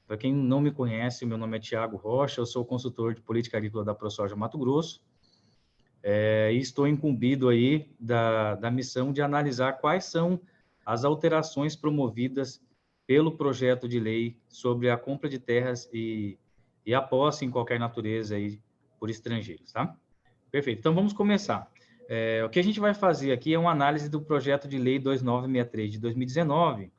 Para quem não me conhece, meu nome é Thiago Rocha, eu sou consultor de política agrícola da ProSoja Mato Grosso, e estou incumbido aí da missão de analisar quais são as alterações promovidas pelo projeto de lei sobre a compra de terras e a posse em qualquer natureza aí por estrangeiros, tá? Perfeito, então vamos começar. O que a gente vai fazer aqui é uma análise do projeto de lei 2963 de 2019,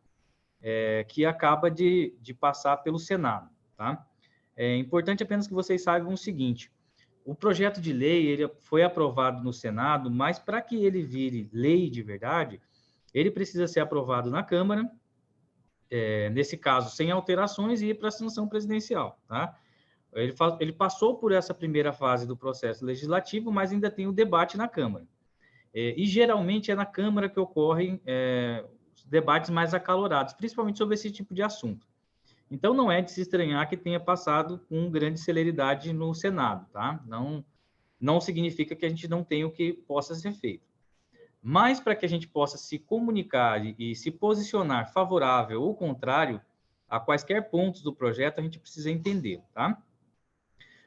que acaba de passar pelo Senado, tá? É importante apenas que vocês saibam o seguinte: o projeto de lei ele foi aprovado no Senado, mas para que ele vire lei de verdade, ele precisa ser aprovado na Câmara, nesse caso sem alterações, e ir para a sanção presidencial, tá? Ele passou por essa primeira fase do processo legislativo, mas ainda tem o debate na Câmara. E geralmente é na Câmara que ocorrem os debates mais acalorados, principalmente sobre esse tipo de assunto. Então, não é de se estranhar que tenha passado com grande celeridade no Senado, tá? Não significa que a gente não tenha o que possa ser feito. Mas, para que a gente possa se comunicar e se posicionar favorável ou contrário a quaisquer pontos do projeto, a gente precisa entender, tá?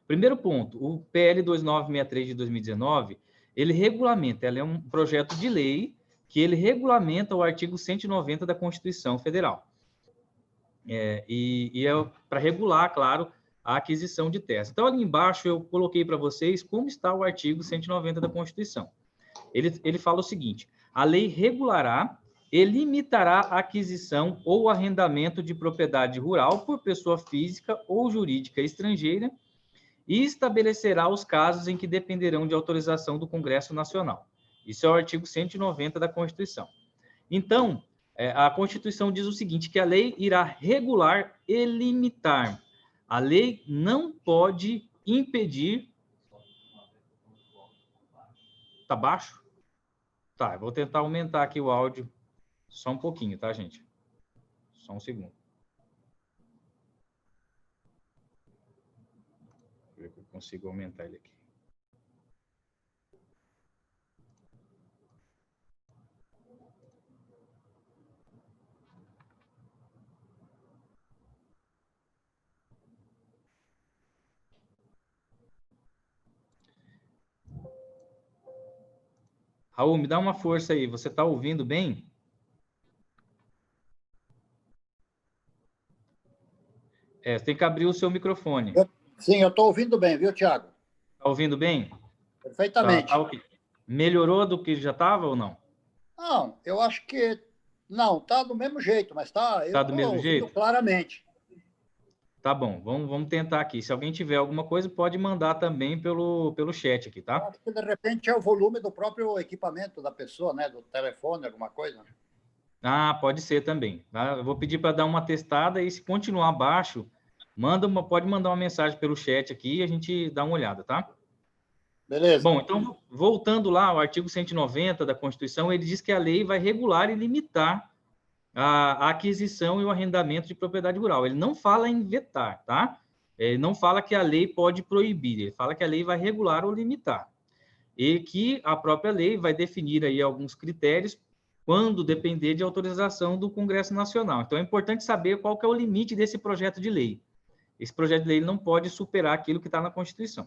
Primeiro ponto, o PL 2963 de 2019, ele é um projeto de lei que ele regulamenta o artigo 190 da Constituição Federal. E é para regular, claro, a aquisição de terras. Então, ali embaixo eu coloquei para vocês como está o artigo 190 da Constituição. Ele fala o seguinte: a lei regulará e limitará a aquisição ou arrendamento de propriedade rural por pessoa física ou jurídica estrangeira e estabelecerá os casos em que dependerão de autorização do Congresso Nacional. Isso é o artigo 190 da Constituição. Então, a Constituição diz o seguinte, que a lei irá regular e limitar. A lei não pode impedir... Tá baixo? Tá, eu vou tentar aumentar aqui o áudio só um pouquinho, tá, gente? Só um segundo. Deixa eu ver se eu consigo aumentar ele aqui. Raul, me dá uma força aí. Você está ouvindo bem? Você tem que abrir o seu microfone. Sim, eu estou ouvindo bem, viu, Thiago? Está ouvindo bem? Perfeitamente. Tá ok. Melhorou do que já estava ou não? Não, eu acho que... Não, está do mesmo jeito, mas tá, eu Do estou mesmo ouvindo jeito? claramente. Tá bom, vamos tentar aqui. Se alguém tiver alguma coisa, pode mandar também pelo chat aqui, tá? Eu acho que, de repente, é o volume do próprio equipamento da pessoa, né? Do telefone, alguma coisa. Ah, pode ser também. Tá? Eu vou pedir para dar uma testada e, se continuar baixo, pode mandar uma mensagem pelo chat aqui e a gente dá uma olhada, tá? Beleza. Bom, então, voltando lá ao artigo 190 da Constituição, ele diz que a lei vai regular e limitar a aquisição e o arrendamento de propriedade rural. Ele não fala em vetar, tá? Ele não fala que a lei pode proibir, ele fala que a lei vai regular ou limitar. E que a própria lei vai definir aí alguns critérios quando depender de autorização do Congresso Nacional. Então, é importante saber qual que é o limite desse projeto de lei. Esse projeto de lei não pode superar aquilo que está na Constituição.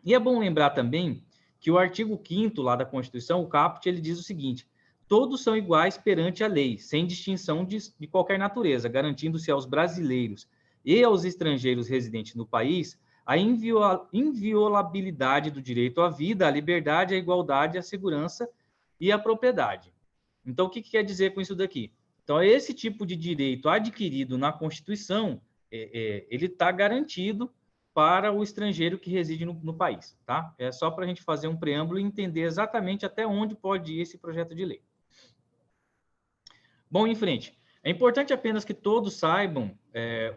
E é bom lembrar também que o artigo 5º lá da Constituição, o caput, ele diz o seguinte: todos são iguais perante a lei, sem distinção de qualquer natureza, garantindo-se aos brasileiros e aos estrangeiros residentes no país a inviolabilidade do direito à vida, à liberdade, à igualdade, à segurança e à propriedade. Então, o que quer dizer com isso daqui? Então, esse tipo de direito adquirido na Constituição, ele está garantido para o estrangeiro que reside no país, tá? É só para a gente fazer um preâmbulo e entender exatamente até onde pode ir esse projeto de lei. Bom, em frente. É importante apenas que todos saibam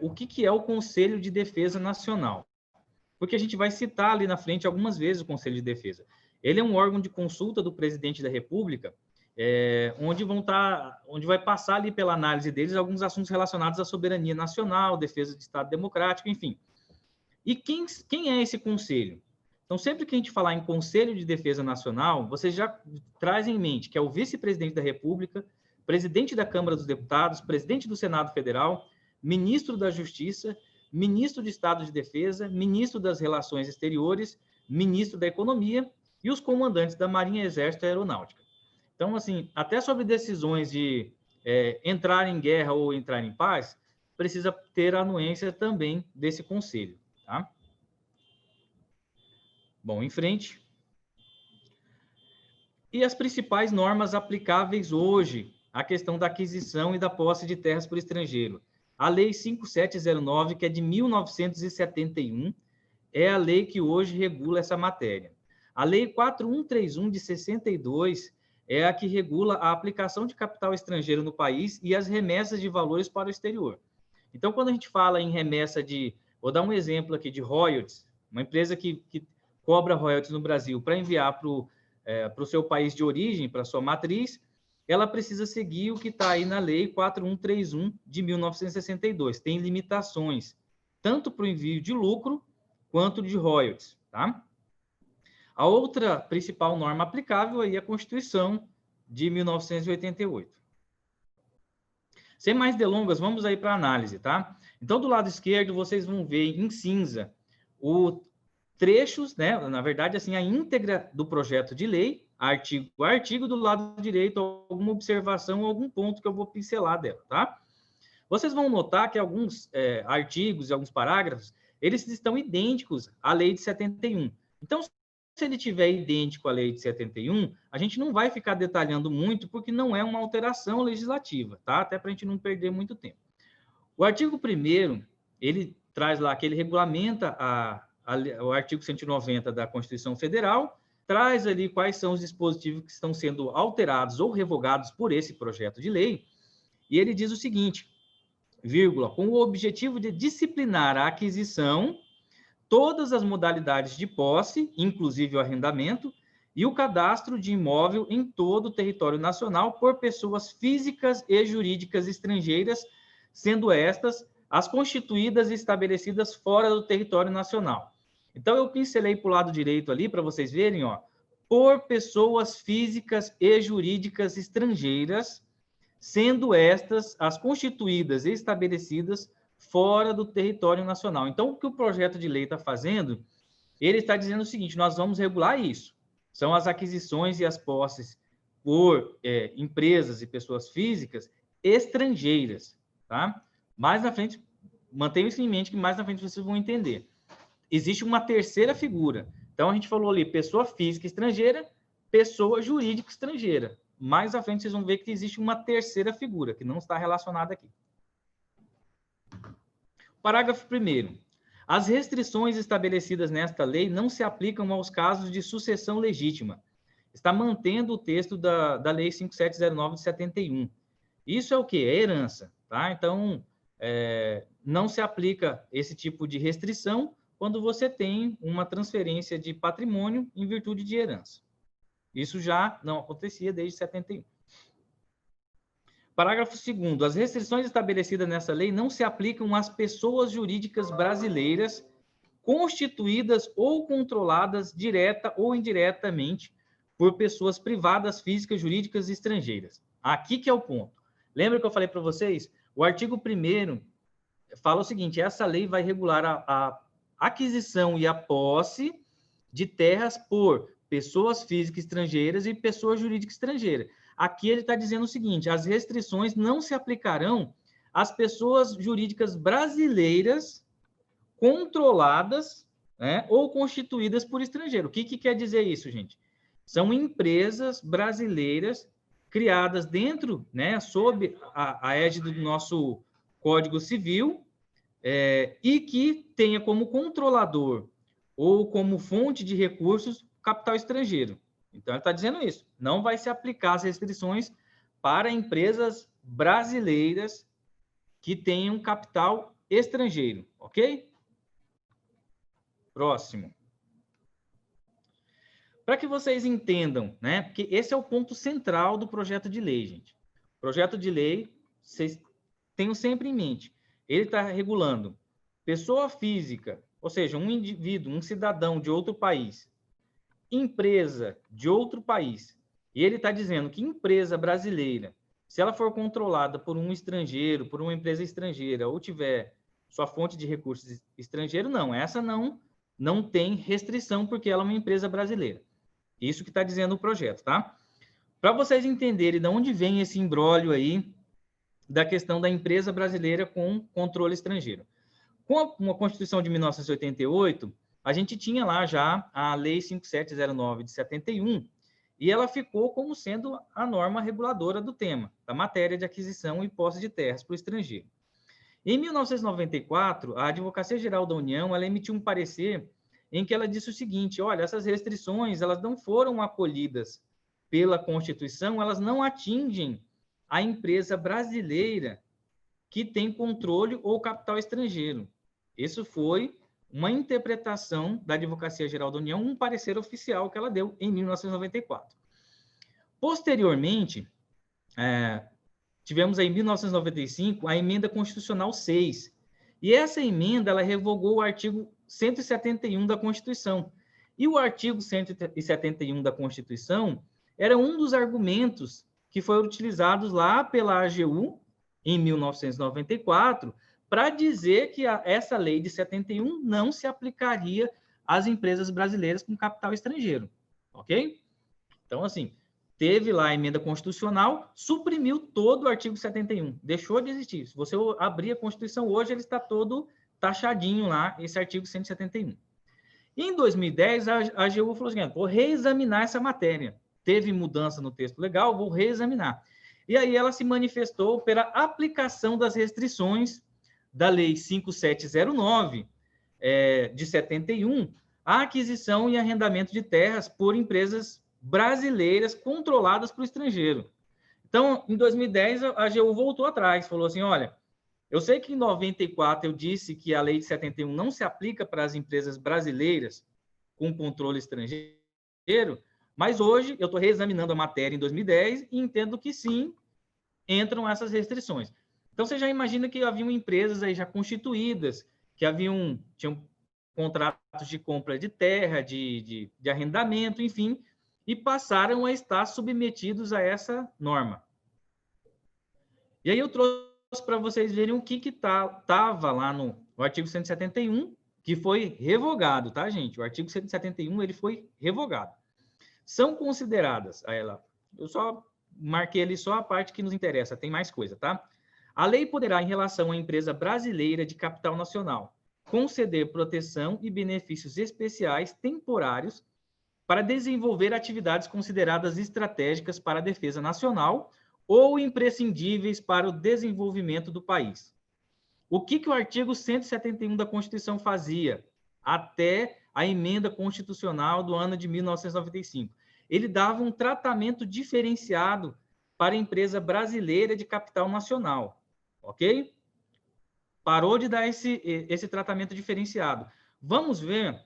o que é o Conselho de Defesa Nacional, porque a gente vai citar ali na frente algumas vezes o Conselho de Defesa. Ele é um órgão de consulta do presidente da República, onde vai passar ali pela análise deles alguns assuntos relacionados à soberania nacional, defesa do Estado democrático, enfim. E quem é esse conselho? Então, sempre que a gente falar em Conselho de Defesa Nacional, você já traz em mente que é o vice-presidente da República, presidente da Câmara dos Deputados, presidente do Senado Federal, ministro da Justiça, ministro de Estado de Defesa, ministro das Relações Exteriores, ministro da Economia e os comandantes da Marinha, Exército e Aeronáutica. Então, assim, até sobre decisões de entrar em guerra ou entrar em paz, precisa ter a anuência também desse conselho, tá? Bom, em frente. E as principais normas aplicáveis hoje à questão da aquisição e da posse de terras por estrangeiro. A Lei 5709, que é de 1971, é a lei que hoje regula essa matéria. A Lei 4131, de 62, é a que regula a aplicação de capital estrangeiro no país e as remessas de valores para o exterior. Então, quando a gente fala em remessa de... Vou dar um exemplo aqui de royalties, uma empresa que cobra royalties no Brasil para enviar para o seu país de origem, para a sua matriz, ela precisa seguir o que está aí na Lei 4131 de 1962. Tem limitações, tanto para o envio de lucro quanto de royalties, tá? A outra principal norma aplicável aí é a Constituição de 1988. Sem mais delongas, vamos aí para a análise, tá? Então, do lado esquerdo, vocês vão ver em cinza o trechos, né? Na verdade, assim, a íntegra do projeto de lei, artigo a artigo. Do lado direito, alguma observação ou algum ponto que eu vou pincelar dela, tá? Vocês vão notar que alguns artigos e alguns parágrafos, eles estão idênticos à lei de 71. Então, se ele tiver idêntico à lei de 71, a gente não vai ficar detalhando muito, porque não é uma alteração legislativa, tá? Até para a gente não perder muito tempo. O artigo 1º, ele traz lá que ele regulamenta o artigo 190 da Constituição Federal, traz ali quais são os dispositivos que estão sendo alterados ou revogados por esse projeto de lei, e ele diz o seguinte, vírgula, com o objetivo de disciplinar a aquisição, todas as modalidades de posse, inclusive o arrendamento, e o cadastro de imóvel em todo o território nacional por pessoas físicas e jurídicas estrangeiras, sendo estas as constituídas e estabelecidas fora do território nacional. Então, eu pincelei para o lado direito ali, para vocês verem, ó, por pessoas físicas e jurídicas estrangeiras, sendo estas as constituídas e estabelecidas fora do território nacional. Então, o que o projeto de lei está fazendo, ele está dizendo o seguinte, nós vamos regular isso. São as aquisições e as posses por empresas e pessoas físicas estrangeiras, tá? Mais na frente, mantenham isso em mente, que mais na frente vocês vão entender. Existe uma terceira figura. Então, a gente falou ali, pessoa física estrangeira, pessoa jurídica estrangeira. Mais à frente, vocês vão ver que existe uma terceira figura, que não está relacionada aqui. Parágrafo 1º. As restrições estabelecidas nesta lei não se aplicam aos casos de sucessão legítima. Está mantendo o texto da Lei 5709 de 71. Isso é o quê? É herança, tá? Então, não se aplica esse tipo de restrição quando você tem uma transferência de patrimônio em virtude de herança. Isso já não acontecia desde 71. Parágrafo 2º. As restrições estabelecidas nessa lei não se aplicam às pessoas jurídicas brasileiras constituídas ou controladas direta ou indiretamente por pessoas privadas, físicas, jurídicas e estrangeiras. Aqui que é o ponto. Lembra que eu falei para vocês? O artigo 1º fala o seguinte, essa lei vai regular a aquisição e a posse de terras por pessoas físicas estrangeiras e pessoas jurídicas estrangeiras. Aqui ele está dizendo o seguinte, as restrições não se aplicarão às pessoas jurídicas brasileiras controladas, né, ou constituídas por estrangeiro. O que quer dizer isso, gente? São empresas brasileiras criadas dentro, né, sob a égide do nosso Código Civil, e que tenha como controlador ou como fonte de recursos capital estrangeiro. Então, ele está dizendo isso. Não vai se aplicar as restrições para empresas brasileiras que tenham capital estrangeiro, ok? Próximo. Para que vocês entendam, né? Porque esse é o ponto central do projeto de lei, gente. O projeto de lei, vocês tenham sempre em mente, ele está regulando pessoa física, ou seja, um indivíduo, um cidadão de outro país, empresa de outro país, e ele está dizendo que empresa brasileira se ela for controlada por um estrangeiro, por uma empresa estrangeira, ou tiver sua fonte de recursos estrangeiro, não. Essa não tem restrição, porque ela é uma empresa brasileira. Isso que está dizendo o projeto, tá? Para vocês entenderem de onde vem esse imbróglio aí da questão da empresa brasileira com controle estrangeiro. Com a Constituição de 1988, a gente tinha lá já a Lei 5709 de 71, e ela ficou como sendo a norma reguladora do tema, da matéria de aquisição e posse de terras para o estrangeiro. Em 1994, a Advocacia Geral da União, ela emitiu um parecer em que ela disse o seguinte: olha, essas restrições, elas não foram acolhidas pela Constituição, elas não atingem a empresa brasileira que tem controle ou capital estrangeiro. Isso foi uma interpretação da Advocacia Geral da União, um parecer oficial que ela deu em 1994. Posteriormente, tivemos aí em 1995 a Emenda Constitucional 6. E essa emenda, ela revogou o artigo 171 da Constituição. E o artigo 171 da Constituição era um dos argumentos que foram utilizados lá pela AGU, em 1994, para dizer que essa lei de 71 não se aplicaria às empresas brasileiras com capital estrangeiro. Ok? Então, assim, teve lá a emenda constitucional, suprimiu todo o artigo 71, deixou de existir. Se você abrir a Constituição hoje, ele está todo taxadinho lá, esse artigo 171. Em 2010, a AGU falou assim: vou reexaminar essa matéria. Teve mudança no texto legal, vou reexaminar. E aí ela se manifestou pela aplicação das restrições da Lei 5709, de 71, a aquisição e arrendamento de terras por empresas brasileiras controladas para o estrangeiro. Então, em 2010, a AGU voltou atrás, falou assim: olha, eu sei que em 94 eu disse que a Lei de 71 não se aplica para as empresas brasileiras com controle estrangeiro, mas hoje eu estou reexaminando a matéria em 2010 e entendo que sim, entram essas restrições. Então, você já imagina que haviam empresas aí já constituídas, que tinham contratos de compra de terra, de arrendamento, enfim, e passaram a estar submetidos a essa norma. E aí eu trouxe para vocês verem o que estava lá no artigo 171, que foi revogado, tá, gente? O artigo 171, ele foi revogado. São consideradas, eu só marquei ali só a parte que nos interessa, tem mais coisa, tá? A lei poderá, em relação à empresa brasileira de capital nacional, conceder proteção e benefícios especiais temporários para desenvolver atividades consideradas estratégicas para a defesa nacional ou imprescindíveis para o desenvolvimento do país. O que o artigo 171 da Constituição fazia até a emenda constitucional do ano de 1995? Ele dava um tratamento diferenciado para a empresa brasileira de capital nacional, ok? Parou de dar esse tratamento diferenciado. Vamos ver,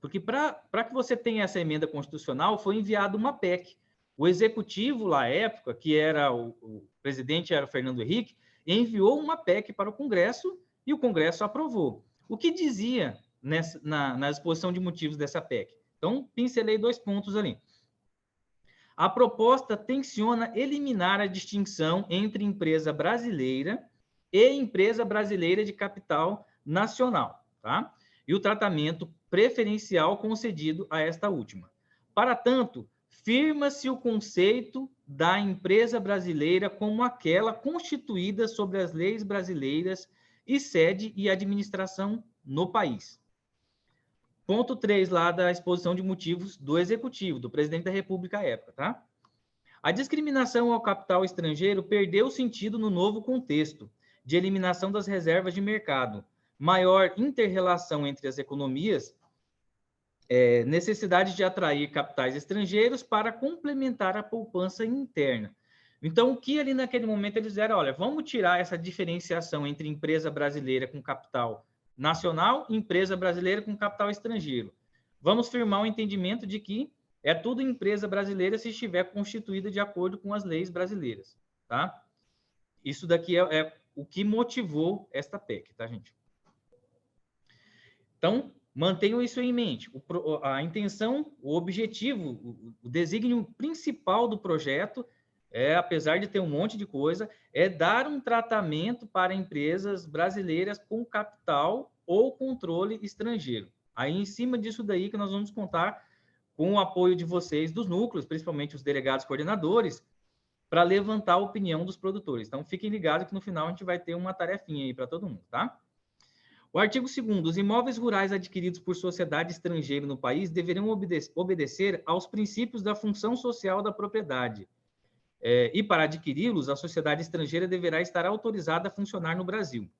porque para que você tenha essa emenda constitucional, foi enviada uma PEC. O executivo, na época, que era o presidente era o Fernando Henrique, enviou uma PEC para o Congresso e o Congresso aprovou. O que dizia na exposição de motivos dessa PEC? Então, pincelei 2 pontos ali. A proposta tenciona eliminar a distinção entre empresa brasileira e empresa brasileira de capital nacional, tá? E o tratamento preferencial concedido a esta última. Para tanto, firma-se o conceito da empresa brasileira como aquela constituída sobre as leis brasileiras e sede e administração no país. Ponto 3 lá da exposição de motivos do Executivo, do Presidente da República à época, tá? A discriminação ao capital estrangeiro perdeu sentido no novo contexto de eliminação das reservas de mercado, maior inter-relação entre as economias, necessidade de atrair capitais estrangeiros para complementar a poupança interna. Então, o que ali naquele momento eles disseram, olha, vamos tirar essa diferenciação entre empresa brasileira com capital nacional e empresa brasileira com capital estrangeiro. Vamos firmar o entendimento de que é tudo empresa brasileira se estiver constituída de acordo com as leis brasileiras, tá? Isso daqui é o que motivou esta PEC, tá, gente? Então, mantenham isso em mente. A intenção, o objetivo, o desígnio principal do projeto apesar de ter um monte de coisa, é dar um tratamento para empresas brasileiras com capital ou controle estrangeiro. Aí, em cima disso daí que nós vamos contar com o apoio de vocês, dos núcleos, principalmente os delegados coordenadores, para levantar a opinião dos produtores. Então, fiquem ligados que no final a gente vai ter uma tarefinha aí para todo mundo, tá? O artigo 2º, os imóveis rurais adquiridos por sociedade estrangeira no país deverão obedecer aos princípios da função social da propriedade. E para adquiri-los, a sociedade estrangeira deverá estar autorizada a funcionar no Brasil.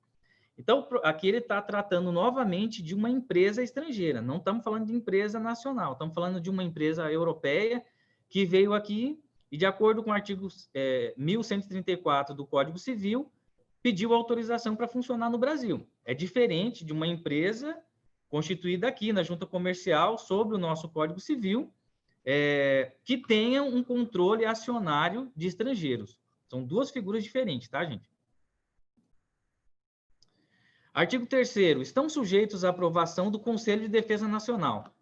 Então, aqui ele está tratando novamente de uma empresa estrangeira, não estamos falando de empresa nacional, estamos falando de uma empresa europeia que veio aqui e, de acordo com o artigo 1134 do Código Civil, pediu autorização para funcionar no Brasil. É diferente de uma empresa constituída aqui na Junta Comercial, sob o nosso Código Civil, que tenha um controle acionário de estrangeiros. São duas figuras diferentes, tá, gente? Artigo 3º. Estão sujeitos à aprovação do Conselho de Defesa Nacional.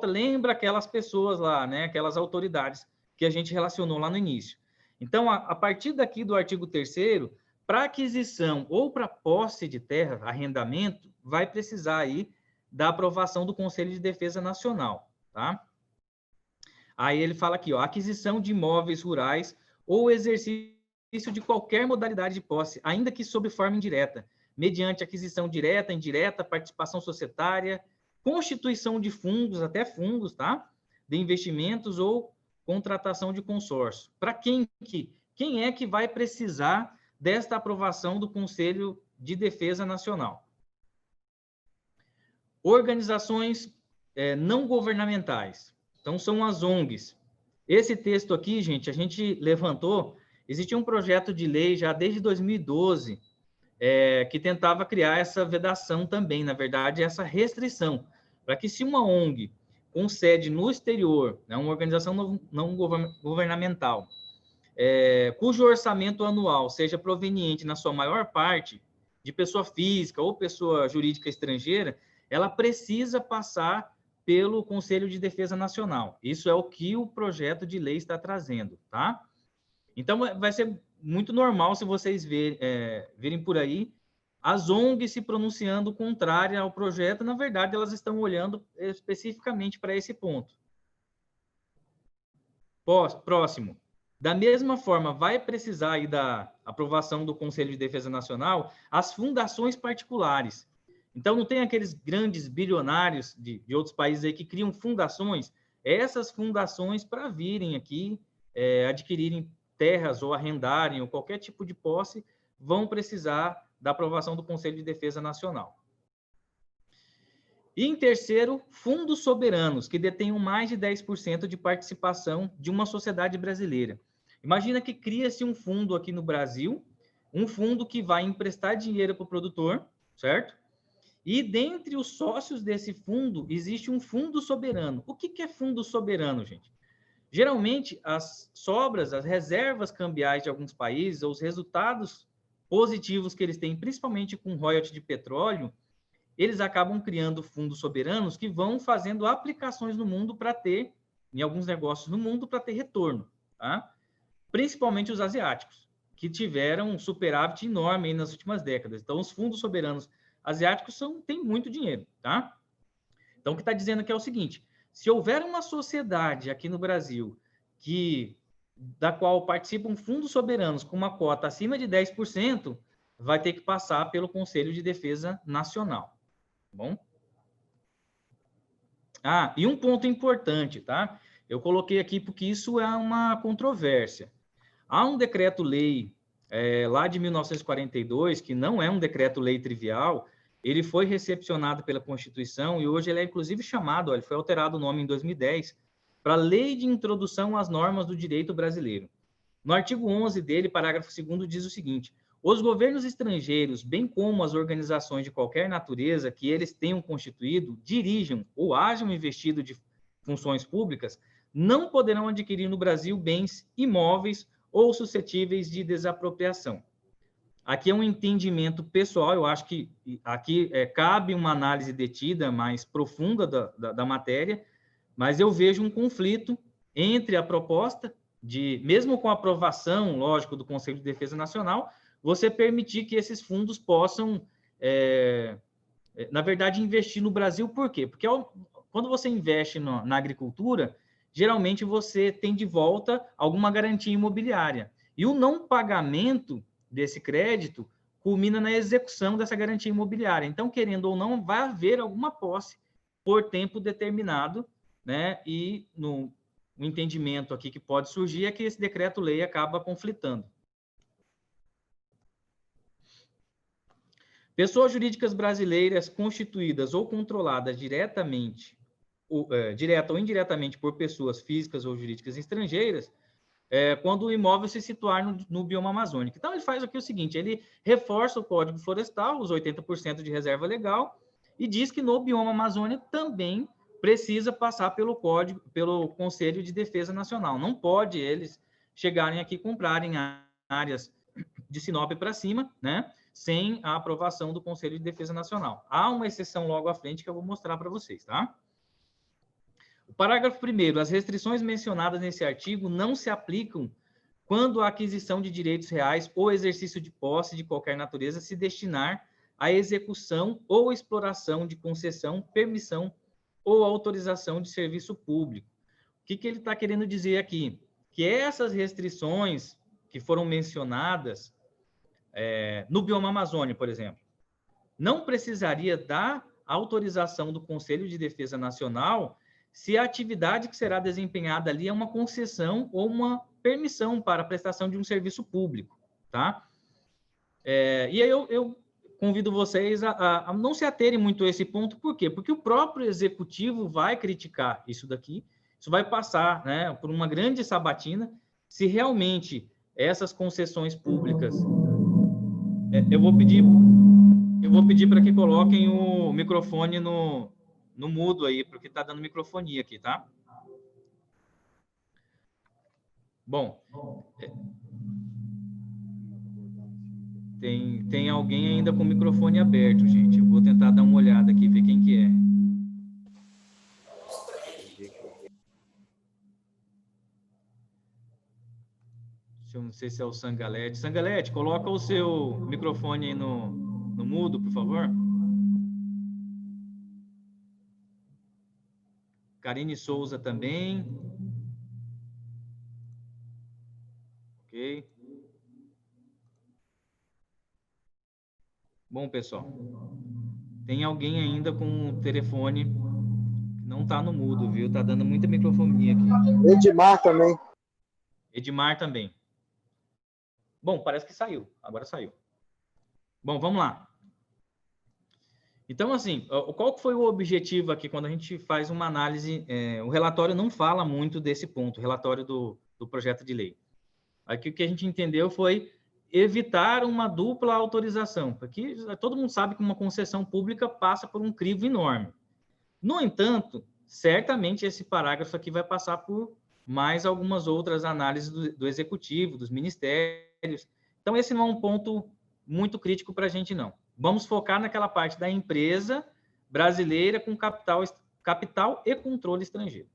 Lembra aquelas pessoas lá, né? Aquelas autoridades que a gente relacionou lá no início. Então, a partir daqui do artigo 3º, para aquisição ou para posse de terra, arrendamento, vai precisar aí da aprovação do Conselho de Defesa Nacional, tá? Aí ele fala aqui, ó, aquisição de imóveis rurais ou exercício de qualquer modalidade de posse, ainda que sob forma indireta, mediante aquisição direta, indireta, participação societária, constituição de fundos, até fundos, tá? De investimentos ou contratação de consórcio. Para quem é que vai precisar desta aprovação do Conselho de Defesa Nacional? Organizações não governamentais. Então, são as ONGs. Esse texto aqui, gente, a gente levantou, existia um projeto de lei já desde 2012, que tentava criar essa vedação também, na verdade, essa restrição, para que se uma ONG com sede no exterior, né, uma organização não governamental, cujo orçamento anual seja proveniente, na sua maior parte, de pessoa física ou pessoa jurídica estrangeira, ela precisa passar pelo Conselho de Defesa Nacional. Isso é o que o projeto de lei está trazendo, tá? Então, vai ser muito normal se vocês virem por aí as ONGs se pronunciando contrária ao projeto. Na verdade, elas estão olhando especificamente para esse ponto. Próximo. Da mesma forma, vai precisar aí da aprovação do Conselho de Defesa Nacional as fundações particulares. Então, não tem aqueles grandes bilionários de outros países aí que criam fundações. Essas fundações, para virem aqui, adquirirem terras ou arrendarem ou qualquer tipo de posse, vão precisar da aprovação do Conselho de Defesa Nacional. E, em terceiro, fundos soberanos, que detenham mais de 10% de participação de uma sociedade brasileira. Imagina que cria-se um fundo aqui no Brasil, um fundo que vai emprestar dinheiro para o produtor, certo? E, dentre os sócios desse fundo, existe um fundo soberano. O que é fundo soberano, gente? Geralmente, as sobras, as reservas cambiais de alguns países, ou os resultados positivos que eles têm, principalmente com royalty de petróleo, eles acabam criando fundos soberanos que vão fazendo aplicações no mundo para ter, em alguns negócios no mundo, para ter retorno, tá? Principalmente os asiáticos, que tiveram um superávit enorme aí nas últimas décadas. Então, os fundos soberanos asiáticos têm muito dinheiro, tá? Então, o que está dizendo aqui é o seguinte: se houver uma sociedade aqui no Brasil da qual participam fundos soberanos com uma cota acima de 10%, vai ter que passar pelo Conselho de Defesa Nacional. Tá bom? E um ponto importante, tá? Eu coloquei aqui porque isso é uma controvérsia. Há um decreto-lei lá de 1942, que não é um decreto-lei trivial. Ele foi recepcionado pela Constituição e hoje ele é, inclusive, chamado, ele foi alterado o nome em 2010, para Lei de Introdução às Normas do Direito Brasileiro. No artigo 11 dele, parágrafo 2º, diz o seguinte: os governos estrangeiros, bem como as organizações de qualquer natureza que eles tenham constituído, dirijam ou hajam investido de funções públicas, não poderão adquirir no Brasil bens imóveis ou suscetíveis de desapropriação. Aqui é um entendimento pessoal, eu acho que aqui cabe uma análise detida mais profunda da matéria, mas eu vejo um conflito entre a proposta mesmo com a aprovação, lógico, do Conselho de Defesa Nacional, você permitir que esses fundos possam, na verdade, investir no Brasil. Por quê? Porque quando você investe na agricultura, geralmente você tem de volta alguma garantia imobiliária. E o não pagamento desse crédito culmina na execução dessa garantia imobiliária. Então, querendo ou não, vai haver alguma posse por tempo determinado, né? E o entendimento aqui que pode surgir é que esse decreto-lei acaba conflitando. Pessoas jurídicas brasileiras constituídas ou controladas direta ou indiretamente por pessoas físicas ou jurídicas estrangeiras, quando o imóvel se situar no bioma amazônico. Então, ele faz aqui o seguinte, ele reforça o Código Florestal, os 80% de reserva legal, e diz que no bioma amazônico também precisa passar pelo Conselho de Defesa Nacional. Não pode eles chegarem aqui e comprarem áreas de Sinop para cima, né, sem a aprovação do Conselho de Defesa Nacional. Há uma exceção logo à frente que eu vou mostrar para vocês, tá? O parágrafo 1º, as restrições mencionadas nesse artigo não se aplicam quando a aquisição de direitos reais ou exercício de posse de qualquer natureza se destinar à execução ou exploração de concessão, permissão ou autorização de serviço público. O que ele está querendo dizer aqui? Que essas restrições que foram mencionadas no bioma amazônico, por exemplo, não precisaria da autorização do Conselho de Defesa Nacional se a atividade que será desempenhada ali é uma concessão ou uma permissão para a prestação de um serviço público, tá? E aí eu convido vocês a não se aterem muito a esse ponto, por quê? Porque o próprio executivo vai criticar isso daqui, isso vai passar, né, por uma grande sabatina, se realmente essas concessões públicas... Eu vou pedir para que coloquem o microfone no mudo aí, porque está dando microfonia aqui, tá? Bom, tem alguém ainda com o microfone aberto, gente. Eu vou tentar dar uma olhada aqui, ver quem que é. Eu não sei se é o Sangalete. Sangalete, coloca o seu microfone aí no mudo, por favor. Karine Souza também. Ok. Bom, pessoal, tem alguém ainda com o telefone que não está no mudo, viu? Tá dando muita microfonia aqui. Edmar também. Edmar também. Bom, parece que saiu. Agora saiu. Bom, vamos lá. Então, assim, qual foi o objetivo aqui quando a gente faz uma análise? O relatório não fala muito desse ponto, o relatório do projeto de lei. Aqui o que a gente entendeu foi evitar uma dupla autorização, porque todo mundo sabe que uma concessão pública passa por um crivo enorme. No entanto, certamente esse parágrafo aqui vai passar por mais algumas outras análises do executivo, dos ministérios. Então, esse não é um ponto muito crítico para a gente, não. Vamos focar naquela parte da empresa brasileira com capital e controle estrangeiro.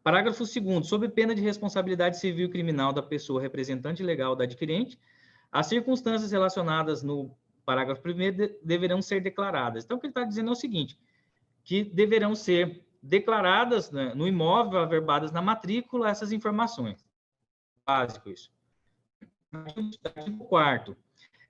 Parágrafo 2º. Sob pena de responsabilidade civil e criminal da pessoa representante legal da adquirente, as circunstâncias relacionadas no parágrafo 1º deverão ser declaradas. Então, o que ele está dizendo é o seguinte, que deverão ser declaradas, né, no imóvel, averbadas na matrícula, essas informações. Básico isso. Artigo 4º.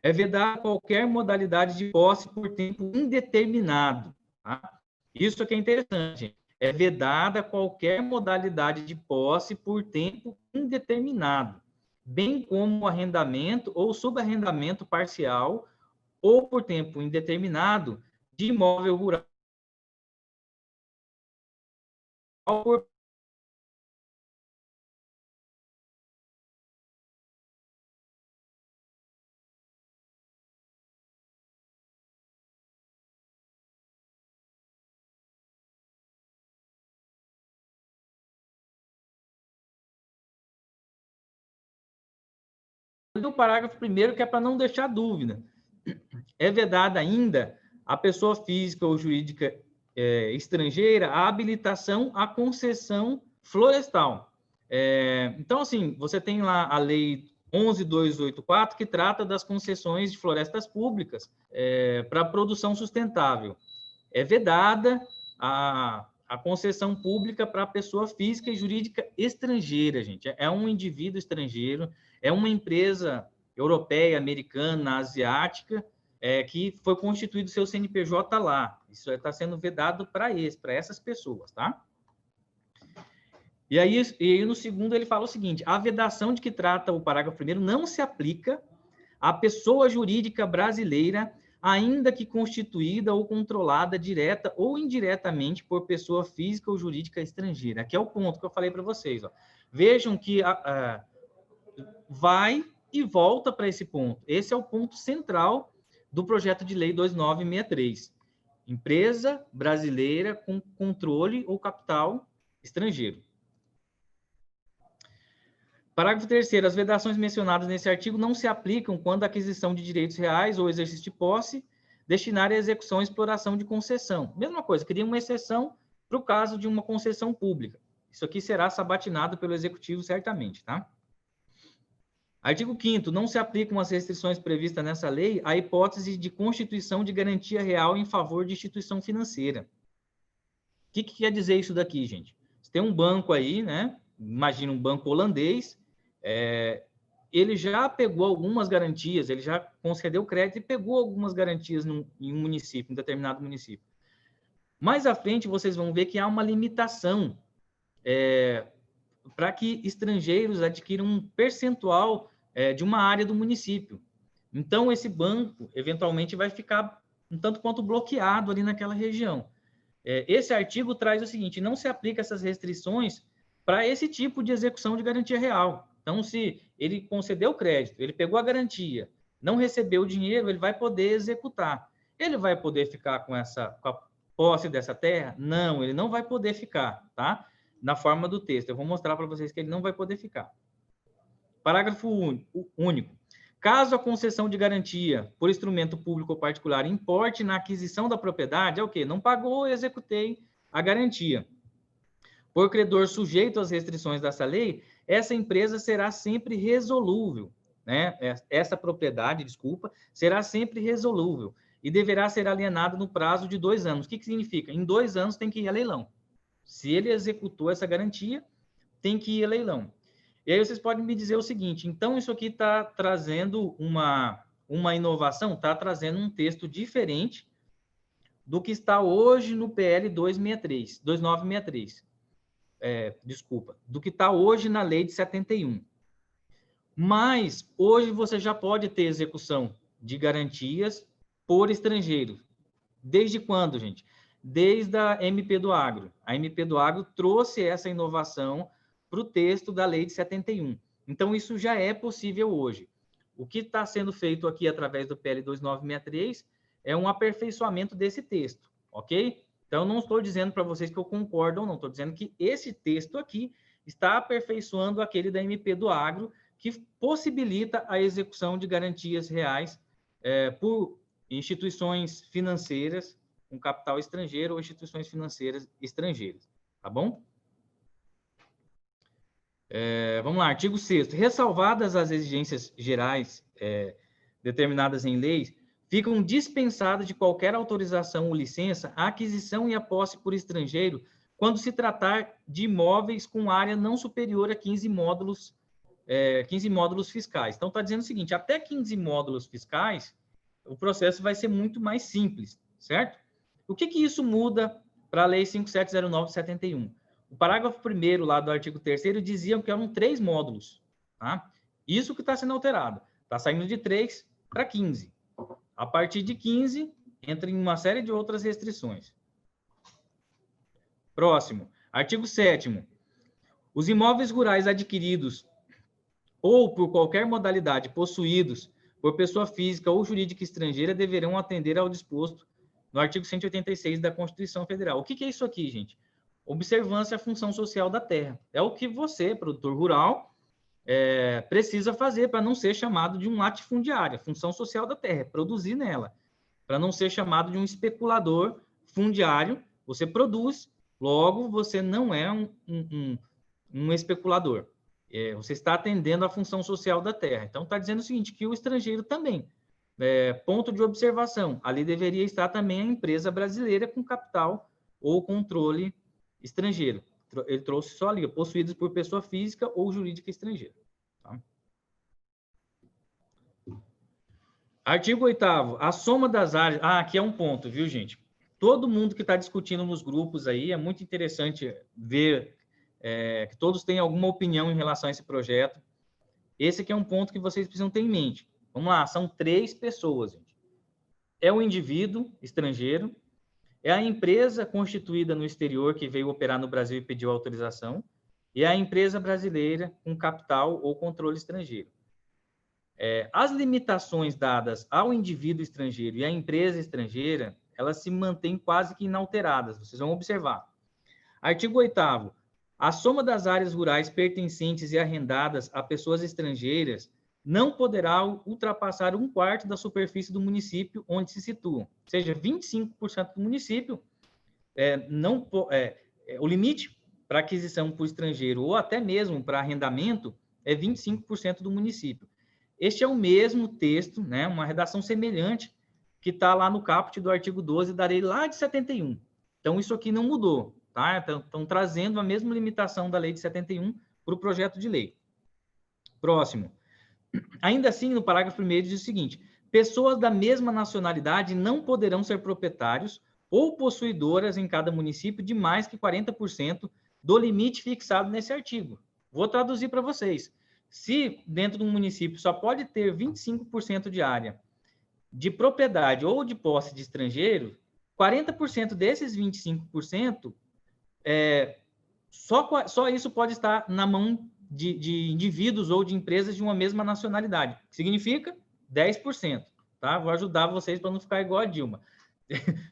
É vedar qualquer modalidade de posse por tempo indeterminado. Tá? Isso aqui é interessante. É vedada qualquer modalidade de posse por tempo indeterminado, bem como arrendamento ou subarrendamento parcial ou por tempo indeterminado de imóvel rural por o parágrafo 1º, que é para não deixar dúvida. É vedada ainda a pessoa física ou jurídica estrangeira a habilitação à concessão florestal, Então, assim, você tem lá a Lei 11.284, que trata das concessões de florestas públicas para produção sustentável. É vedada a concessão pública para pessoa física e jurídica estrangeira, gente. É um indivíduo estrangeiro, é uma empresa europeia, americana, asiática, que foi constituído seu CNPJ lá. Isso está sendo vedado para essas pessoas, tá? E aí, no segundo, ele fala o seguinte: a vedação de que trata o parágrafo 1º não se aplica à pessoa jurídica brasileira, ainda que constituída ou controlada direta ou indiretamente por pessoa física ou jurídica estrangeira. Aqui é o ponto que eu falei para vocês. Ó. Vejam que vai e volta para esse ponto. Esse é o ponto central do projeto de lei 2963. Empresa brasileira com controle ou capital estrangeiro. Parágrafo 3º. As vedações mencionadas nesse artigo não se aplicam quando a aquisição de direitos reais ou exercício de posse destinar à execução e exploração de concessão. Mesma coisa, cria uma exceção para o caso de uma concessão pública. Isso aqui será sabatinado pelo Executivo certamente, tá? Artigo 5º. Não se aplicam as restrições previstas nessa lei à hipótese de constituição de garantia real em favor de instituição financeira. O que quer dizer isso daqui, gente? Você tem um banco aí, né? Imagina um banco holandês, ele já pegou algumas garantias, ele já concedeu crédito e pegou algumas garantias em um município, em determinado município. Mais à frente, vocês vão ver que há uma limitação para que estrangeiros adquiram um percentual de uma área do município. Então, esse banco, eventualmente, vai ficar um tanto quanto bloqueado ali naquela região. Esse artigo traz o seguinte: não se aplica essas restrições para esse tipo de execução de garantia real. Então, se ele concedeu o crédito, ele pegou a garantia, não recebeu o dinheiro, ele vai poder executar. Ele vai poder ficar com a posse dessa terra? Não, ele não vai poder ficar, tá? Na forma do texto. Eu vou mostrar para vocês que ele não vai poder ficar. Parágrafo único. Caso a concessão de garantia por instrumento público ou particular importe na aquisição da propriedade, é o quê? Não pagou, executei a garantia. Por credor sujeito às restrições dessa lei, essa empresa será sempre resolúvel, né? Essa propriedade, desculpa, será sempre resolúvel e deverá ser alienada no prazo de 2 anos. O que significa? Em 2 anos tem que ir a leilão. Se ele executou essa garantia, tem que ir a leilão. E aí vocês podem me dizer o seguinte: então isso aqui está trazendo uma inovação, está trazendo um texto diferente do que está hoje no PL 2963. Do que está hoje na lei de 71. Mas, hoje, você já pode ter execução de garantias por estrangeiro. Desde quando, gente? Desde a MP do Agro. A MP do Agro trouxe essa inovação para o texto da lei de 71. Então, isso já é possível hoje. O que está sendo feito aqui através do PL 2963 é um aperfeiçoamento desse texto, ok? Então, não estou dizendo para vocês que eu concordo ou não, estou dizendo que esse texto aqui está aperfeiçoando aquele da MP do Agro, que possibilita a execução de garantias reais por instituições financeiras com capital estrangeiro ou instituições financeiras estrangeiras, tá bom? Vamos lá, artigo 6º. Ressalvadas as exigências gerais determinadas em leis, ficam dispensadas de qualquer autorização ou licença a aquisição e a posse por estrangeiro quando se tratar de imóveis com área não superior a 15 módulos fiscais. Então, está dizendo o seguinte: até 15 módulos fiscais, o processo vai ser muito mais simples, certo? O que isso muda para a Lei 5709/71? O parágrafo 1º lá do artigo 3º dizia que eram 3 módulos, tá? Isso que está sendo alterado. Está saindo de 3 para 15. A partir de 15, entra em uma série de outras restrições. Próximo. Artigo 7º. Os imóveis rurais adquiridos ou por qualquer modalidade possuídos por pessoa física ou jurídica estrangeira deverão atender ao disposto no artigo 186 da Constituição Federal. O que é isso aqui, gente? Observância à função social da terra. É o que você, produtor rural, precisa fazer para não ser chamado de um latifundiário. A função social da terra é produzir nela. Para não ser chamado de um especulador fundiário, você produz, logo você não é um um especulador. Você está atendendo à função social da terra. Então, está dizendo o seguinte, que o estrangeiro também. Ponto de observação, ali deveria estar também a empresa brasileira com capital ou controle estrangeiro. Ele trouxe só ali, possuídos por pessoa física ou jurídica estrangeira. Tá? Artigo 8º, a soma das áreas... aqui é um ponto, viu, gente? Todo mundo que está discutindo nos grupos aí, é muito interessante ver que todos têm alguma opinião em relação a esse projeto. Esse aqui é um ponto que vocês precisam ter em mente. Vamos lá, são 3 pessoas, gente. É o indivíduo estrangeiro, é a empresa constituída no exterior que veio operar no Brasil e pediu autorização, e a empresa brasileira com capital ou controle estrangeiro. As limitações dadas ao indivíduo estrangeiro e à empresa estrangeira, elas se mantêm quase que inalteradas, vocês vão observar. Artigo 8º. A soma das áreas rurais pertencentes e arrendadas a pessoas estrangeiras não poderá ultrapassar 1/4 da superfície do município onde se situam. Ou seja, 25% do município, o limite para aquisição por estrangeiro ou até mesmo para arrendamento é 25% do município. Este é o mesmo texto, né, uma redação semelhante que está lá no caput do artigo 12 da lei lá de 71. Então, isso aqui não mudou. Tá? Estão trazendo a mesma limitação da lei de 71 para o projeto de lei. Próximo. Ainda assim, no parágrafo 1º diz o seguinte, pessoas da mesma nacionalidade não poderão ser proprietários ou possuidoras em cada município de mais que 40% do limite fixado nesse artigo. Vou traduzir para vocês. Se dentro de um município só pode ter 25% de área de propriedade ou de posse de estrangeiro, 40% desses 25%, só isso pode estar na mão de indivíduos ou de empresas de uma mesma nacionalidade. Significa 10%. Tá? Vou ajudar vocês para não ficar igual a Dilma.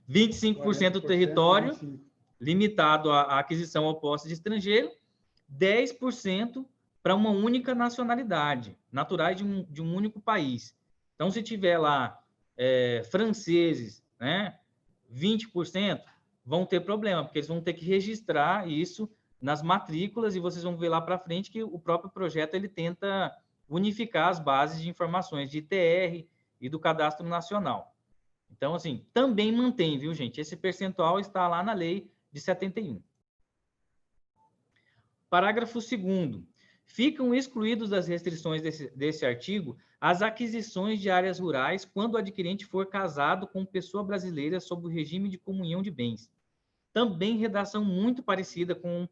25% do território 25%. Limitado à aquisição ou posse de estrangeiro, 10% para uma única nacionalidade, naturais de um único país. Então, se tiver lá franceses, né, 20%, vão ter problema, porque eles vão ter que registrar isso nas matrículas e vocês vão ver lá para frente que o próprio projeto ele tenta unificar as bases de informações de ITR e do Cadastro Nacional. Então, assim, também mantém, viu, gente? Esse percentual está lá na lei de 71. Parágrafo 2º. Ficam excluídos das restrições desse artigo as aquisições de áreas rurais quando o adquirente for casado com pessoa brasileira sob o regime de comunhão de bens. Também redação muito parecida com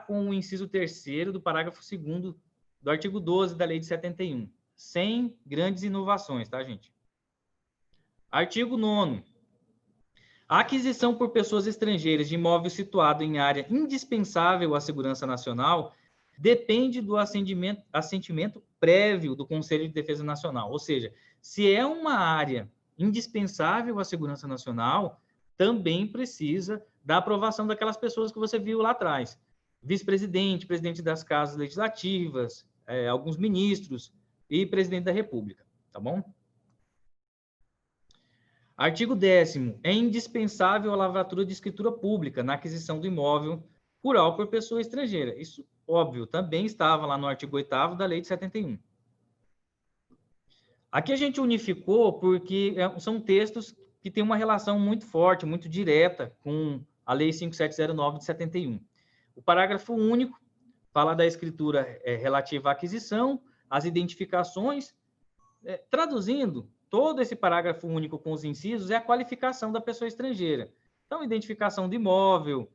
o inciso 3º do parágrafo 2º do artigo 12 da lei de 71. Sem grandes inovações, tá, gente? Artigo 9º. A aquisição por pessoas estrangeiras de imóvel situado em área indispensável à segurança nacional depende do assentimento prévio do Conselho de Defesa Nacional. Ou seja, se é uma área indispensável à segurança nacional, também precisa da aprovação daquelas pessoas que você viu lá atrás. Vice-presidente, presidente das casas legislativas, alguns ministros e presidente da República. Tá bom? Artigo 10º. É indispensável a lavratura de escritura pública na aquisição do imóvel rural por pessoa estrangeira. Isso, óbvio, também estava lá no artigo 8º da lei de 71. Aqui a gente unificou porque são textos que têm uma relação muito forte, muito direta com a lei 5709 de 71. O parágrafo único fala da escritura relativa à aquisição, as identificações, traduzindo, todo esse parágrafo único com os incisos é a qualificação da pessoa estrangeira. Então, identificação de imóvel,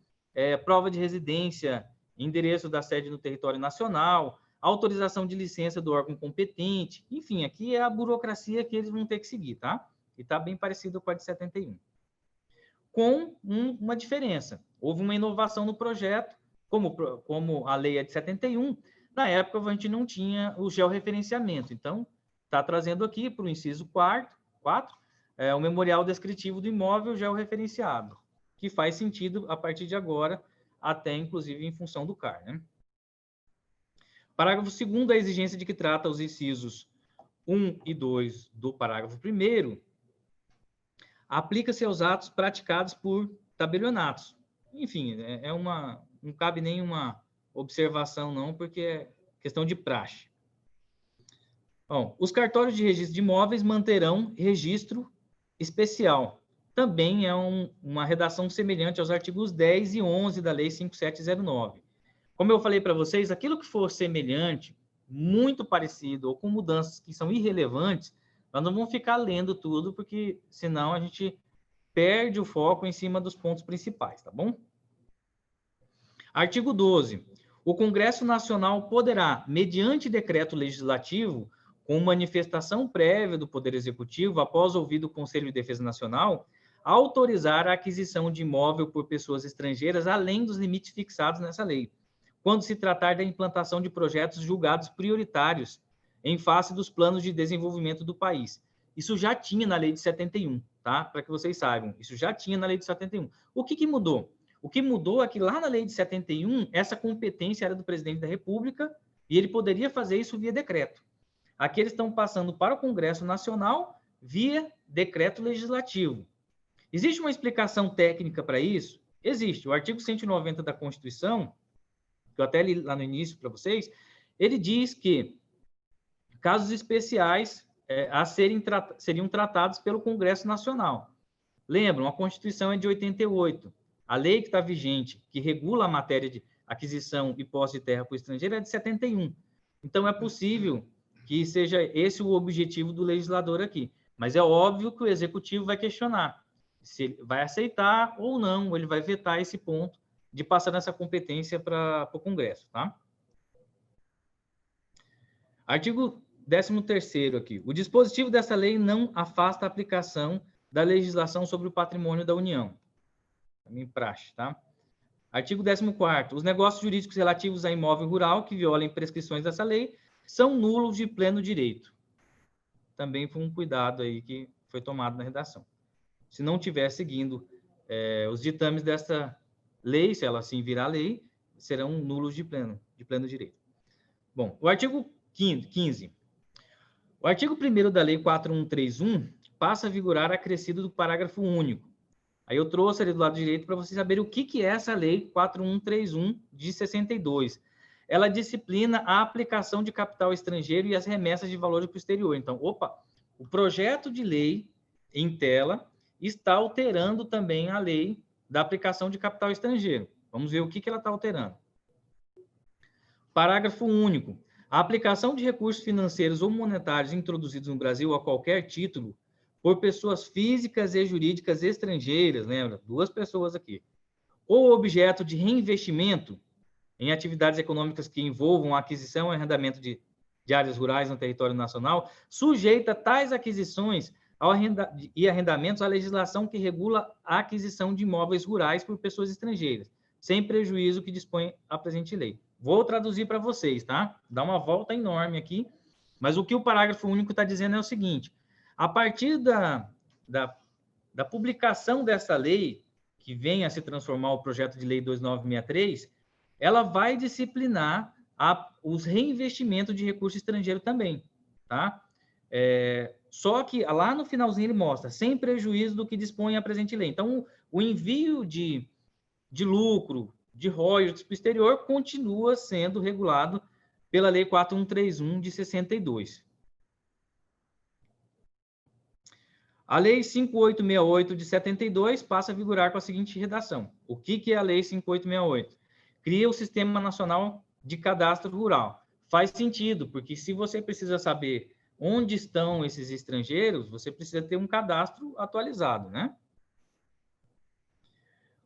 prova de residência, endereço da sede no território nacional, autorização de licença do órgão competente, enfim, aqui é a burocracia que eles vão ter que seguir, tá? E está bem parecido com a de 71. Com uma diferença. Houve uma inovação no projeto, como a lei é de 71, na época a gente não tinha o georreferenciamento, então está trazendo aqui para o inciso 4, o memorial descritivo do imóvel georreferenciado, que faz sentido a partir de agora, até inclusive em função do CAR. Né? Parágrafo 2º, a exigência de que trata os incisos 1 e 2 do parágrafo 1º, aplica-se aos atos praticados por tabelionatos. Enfim, não cabe nenhuma observação não, porque é questão de praxe. Bom, os cartórios de registro de imóveis manterão registro especial. Também é uma redação semelhante aos artigos 10 e 11 da Lei 5709. Como eu falei para vocês, aquilo que for semelhante, muito parecido, ou com mudanças que são irrelevantes, nós não vamos ficar lendo tudo, porque senão a gente perde o foco em cima dos pontos principais, tá bom? Artigo 12. O Congresso Nacional poderá, mediante decreto legislativo, com manifestação prévia do Poder Executivo, após ouvido o Conselho de Defesa Nacional, autorizar a aquisição de imóvel por pessoas estrangeiras, além dos limites fixados nessa lei, quando se tratar da implantação de projetos julgados prioritários em face dos planos de desenvolvimento do país. Isso já tinha na lei de 71, tá? Para que vocês saibam, isso já tinha na lei de 71. O que mudou? O que mudou é que lá na lei de 71, essa competência era do presidente da República e ele poderia fazer isso via decreto. Aqui eles estão passando para o Congresso Nacional via decreto legislativo. Existe uma explicação técnica para isso? Existe. O artigo 190 da Constituição, que eu até li lá no início para vocês, ele diz que casos especiais seriam tratados pelo Congresso Nacional. Lembram, a Constituição é de 88. A lei que está vigente, que regula a matéria de aquisição e posse de terra para o estrangeiro, é de 71. Então, é possível que seja esse o objetivo do legislador aqui. Mas é óbvio que o Executivo vai questionar se ele vai aceitar ou não, ou ele vai vetar esse ponto de passar essa competência para o Congresso, tá? Artigo 13º aqui. O dispositivo dessa lei não afasta a aplicação da legislação sobre o patrimônio da União. Também praxe, tá? Artigo 14º. Os negócios jurídicos relativos a imóvel rural que violem prescrições dessa lei são nulos de pleno direito. Também foi um cuidado aí que foi tomado na redação. Se não estiver seguindo os ditames dessa lei, se ela assim virar lei, serão nulos de pleno direito. Bom, o artigo 15. O artigo 1º da Lei 4131 passa a vigorar acrescido do parágrafo único. Aí eu trouxe ali do lado direito para vocês saberem o que é essa Lei 4131 de 62. Ela disciplina a aplicação de capital estrangeiro e as remessas de valores para o exterior. Então, o projeto de lei em tela está alterando também a lei da aplicação de capital estrangeiro. Vamos ver o que ela está alterando. Parágrafo único. A aplicação de recursos financeiros ou monetários introduzidos no Brasil a qualquer título por pessoas físicas e jurídicas estrangeiras, lembra? 2 pessoas aqui, ou objeto de reinvestimento em atividades econômicas que envolvam a aquisição e arrendamento de áreas rurais no território nacional, sujeita tais aquisições e arrendamentos à legislação que regula a aquisição de imóveis rurais por pessoas estrangeiras, sem prejuízo que dispõe a presente lei. Vou traduzir para vocês, tá? Dá uma volta enorme aqui, mas o que o parágrafo único está dizendo é o seguinte: a partir da publicação dessa lei, que vem a se transformar o projeto de lei 2963, ela vai disciplinar os reinvestimentos de recurso estrangeiro também, tá? Só que lá no finalzinho ele mostra, sem prejuízo do que dispõe a presente lei. Então, o envio de lucro, de royalties para o exterior, continua sendo regulado pela Lei 4131 de 62. A Lei 5868 de 72 passa a vigorar com a seguinte redação. O que é a Lei 5868? Cria o Sistema Nacional de Cadastro Rural. Faz sentido, porque se você precisa saber onde estão esses estrangeiros, você precisa ter um cadastro atualizado, né?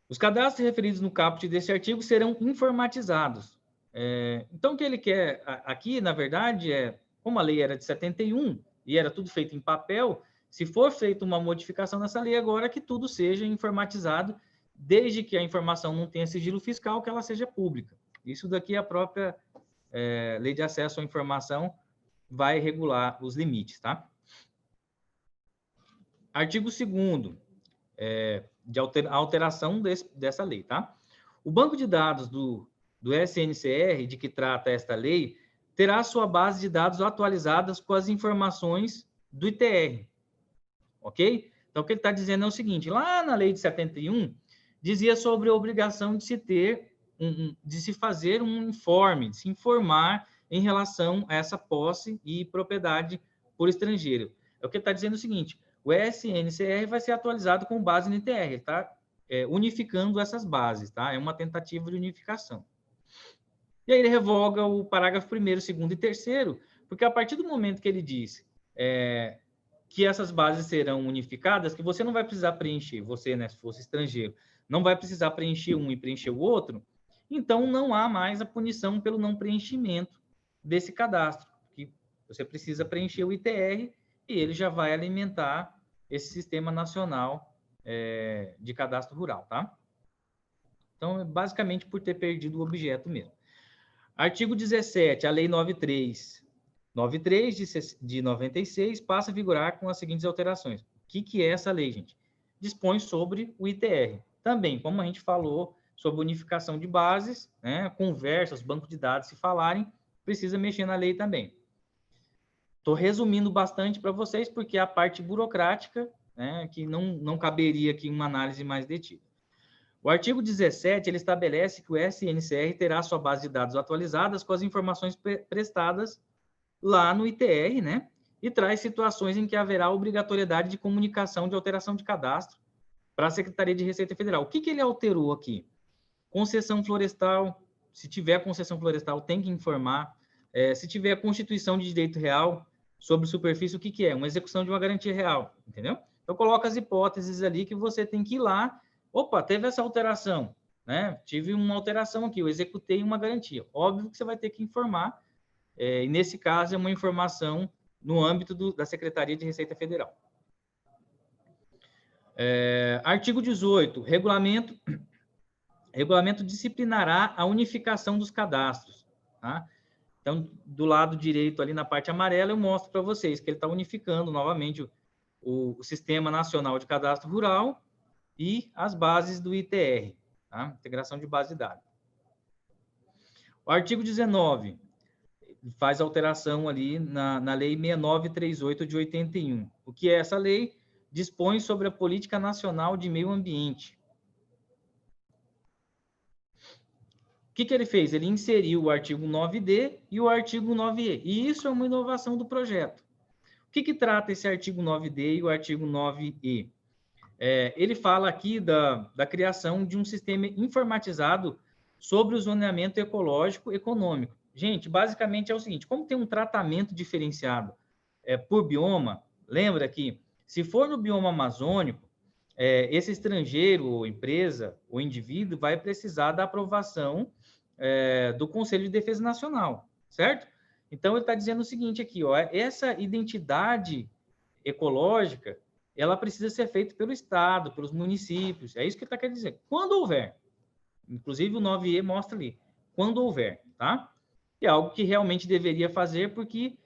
Os cadastros referidos no caput desse artigo serão informatizados. Então, o que ele quer aqui, na verdade, como a lei era de 71 e era tudo feito em papel, se for feita uma modificação nessa lei agora, que tudo seja informatizado, desde que a informação não tenha sigilo fiscal, que ela seja pública. Isso daqui a própria Lei de Acesso à Informação vai regular os limites, tá? Artigo 2º, de alteração dessa lei, tá? O banco de dados do SNCR, de que trata esta lei, terá sua base de dados atualizadas com as informações do ITR, ok? Então, o que ele está dizendo é o seguinte, lá na lei de 71, dizia sobre a obrigação de se ter de se fazer um informe, de se informar em relação a essa posse e propriedade por estrangeiro. É o que está dizendo o seguinte, o SNCR vai ser atualizado com base no ITR, tá? Unificando essas bases, tá? É uma tentativa de unificação. E aí ele revoga o parágrafo 1º, 2º e 3º, porque a partir do momento que ele diz que essas bases serão unificadas, que você não vai precisar preencher, você, né, se fosse estrangeiro, não vai precisar preencher um e preencher o outro, então não há mais a punição pelo não preenchimento desse cadastro, que você precisa preencher o ITR e ele já vai alimentar esse Sistema Nacional de Cadastro Rural, tá? Então, é basicamente por ter perdido o objeto mesmo. Artigo 17, a Lei 93 de 96 passa a vigorar com as seguintes alterações. O que é essa lei, gente? Dispõe sobre o ITR. Também, como a gente falou sobre unificação de bases, né, conversas, bancos de dados, se falarem, precisa mexer na lei também. Estou resumindo bastante para vocês, porque é a parte burocrática, né, que não caberia aqui uma análise mais detida. O artigo 17, ele estabelece que o SNCR terá sua base de dados atualizadas com as informações prestadas lá no ITR, né? E traz situações em que haverá obrigatoriedade de comunicação de alteração de cadastro para a Secretaria de Receita Federal. O que ele alterou aqui? Concessão florestal, se tiver concessão florestal, tem que informar. Se tiver constituição de direito real sobre superfície, o que é? Uma execução de uma garantia real, entendeu? Então, coloca as hipóteses ali que você tem que ir lá. Opa, teve essa alteração, né? Tive uma alteração aqui, eu executei uma garantia. Óbvio que você vai ter que informar, e nesse caso é uma informação no âmbito da Secretaria de Receita Federal. Artigo 18, regulamento disciplinará a unificação dos cadastros, tá? Então, do lado direito ali na parte amarela, eu mostro para vocês que ele está unificando novamente o Sistema Nacional de Cadastro Rural e as bases do ITR, tá? Integração de base de dados. O artigo 19 faz alteração ali na Lei 6938 de 81. O que é essa lei? Dispõe sobre a Política Nacional de Meio Ambiente. O que ele fez? Ele inseriu o artigo 9D e o artigo 9E. E isso é uma inovação do projeto. O que trata esse artigo 9D e o artigo 9E? Ele fala aqui da criação de um sistema informatizado sobre o zoneamento ecológico econômico. Gente, basicamente é o seguinte, como tem um tratamento diferenciado por bioma, lembra que se for no bioma amazônico, esse estrangeiro, ou empresa, ou indivíduo, vai precisar da aprovação do Conselho de Defesa Nacional, certo? Então, ele está dizendo o seguinte aqui, ó, essa identidade ecológica, ela precisa ser feita pelo Estado, pelos municípios, é isso que ele está querendo dizer. Quando houver, inclusive o 9E mostra ali, quando houver, tá? É algo que realmente deveria fazer, porque,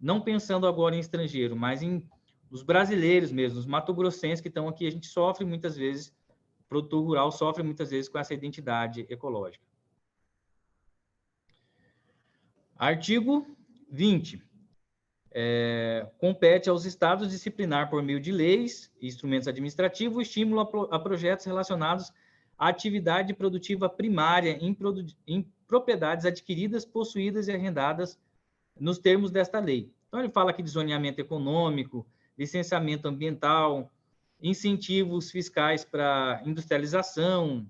não pensando agora em estrangeiro, mas em os brasileiros mesmo, os mato-grossenses que estão aqui, a gente sofre muitas vezes, o produtor rural sofre muitas vezes com essa identidade ecológica. Artigo 20. Compete aos estados disciplinar por meio de leis e instrumentos administrativos o estímulo a projetos relacionados à atividade produtiva primária em propriedades adquiridas, possuídas e arrendadas nos termos desta lei. Então, ele fala aqui de zoneamento econômico, licenciamento ambiental, incentivos fiscais para industrialização.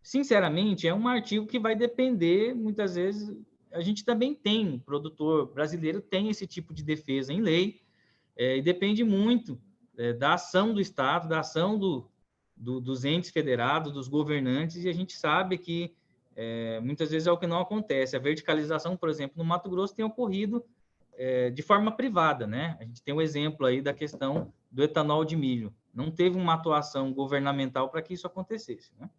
Sinceramente, é um artigo que vai depender, muitas vezes, a gente também tem, o produtor brasileiro tem esse tipo de defesa em lei, e depende muito da ação do Estado, da ação dos entes federados, dos governantes, e a gente sabe que muitas vezes é o que não acontece. A verticalização, por exemplo, no Mato Grosso tem ocorrido de forma privada, né? A gente tem um exemplo aí da questão do etanol de milho. Não teve uma atuação governamental para que isso acontecesse, né?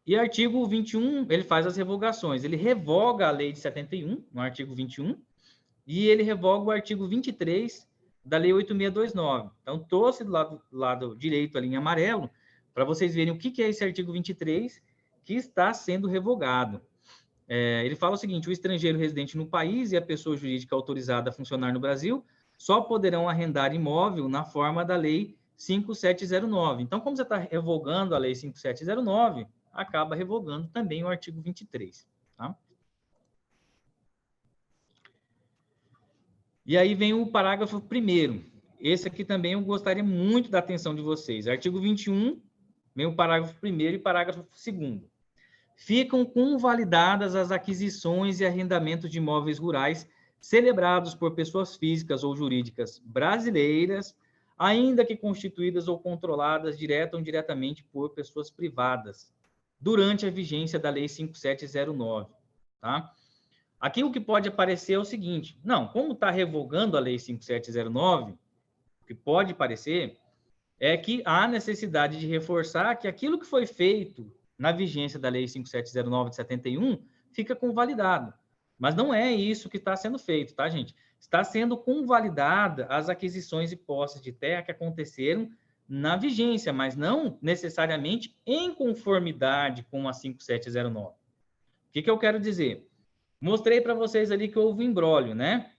E artigo 21, ele faz as revogações. Ele revoga a lei de 71, no artigo 21, e ele revoga o artigo 23 da lei 8629. Então, trouxe do lado direito ali em amarelo, para vocês verem o que é esse artigo 23 que está sendo revogado. Ele fala o seguinte, o estrangeiro residente no país e a pessoa jurídica autorizada a funcionar no Brasil só poderão arrendar imóvel na forma da lei 5709. Então, como você está revogando a Lei 5709, acaba revogando também o artigo 23. Tá? E aí vem o parágrafo 1º. Esse aqui também eu gostaria muito da atenção de vocês. Artigo 21, vem o parágrafo 1º e parágrafo 2º. Ficam convalidadas as aquisições e arrendamentos de imóveis rurais celebrados por pessoas físicas ou jurídicas brasileiras, ainda que constituídas ou controladas direta ou indiretamente por pessoas privadas, durante a vigência da Lei 5709. Tá? Aqui o que pode aparecer é o seguinte, não, como está revogando a Lei 5709, o que pode parecer é que há necessidade de reforçar que aquilo que foi feito na vigência da Lei 5709 de 71 fica convalidado. Mas não é isso que está sendo feito, tá, gente? Está sendo convalidada as aquisições e posses de terra que aconteceram na vigência, mas não necessariamente em conformidade com a 5709. O que eu quero dizer? Mostrei para vocês ali que houve um imbróglio, né?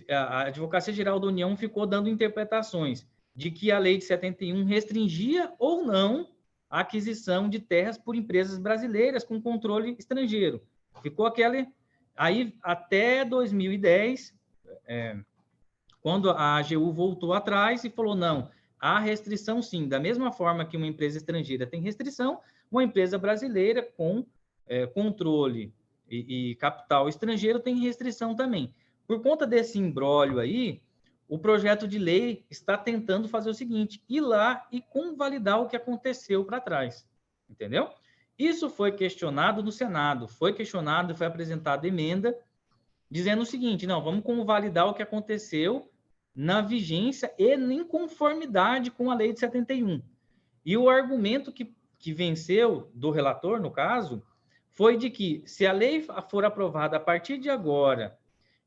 A Advocacia Geral da União ficou dando interpretações de que a lei de 71 restringia ou não a aquisição de terras por empresas brasileiras com controle estrangeiro. Ficou aquela... Aí, até 2010, quando a AGU voltou atrás e falou, não, há restrição sim. Da mesma forma que uma empresa estrangeira tem restrição, uma empresa brasileira com controle e capital estrangeiro tem restrição também. Por conta desse imbróglio aí, o projeto de lei está tentando fazer o seguinte, ir lá e convalidar o que aconteceu para trás, entendeu? Isso foi questionado no Senado, foi questionado e foi apresentada emenda dizendo o seguinte, não, vamos convalidar o que aconteceu na vigência e em conformidade com a lei de 71. E o argumento que venceu do relator, no caso, foi de que se a lei for aprovada a partir de agora,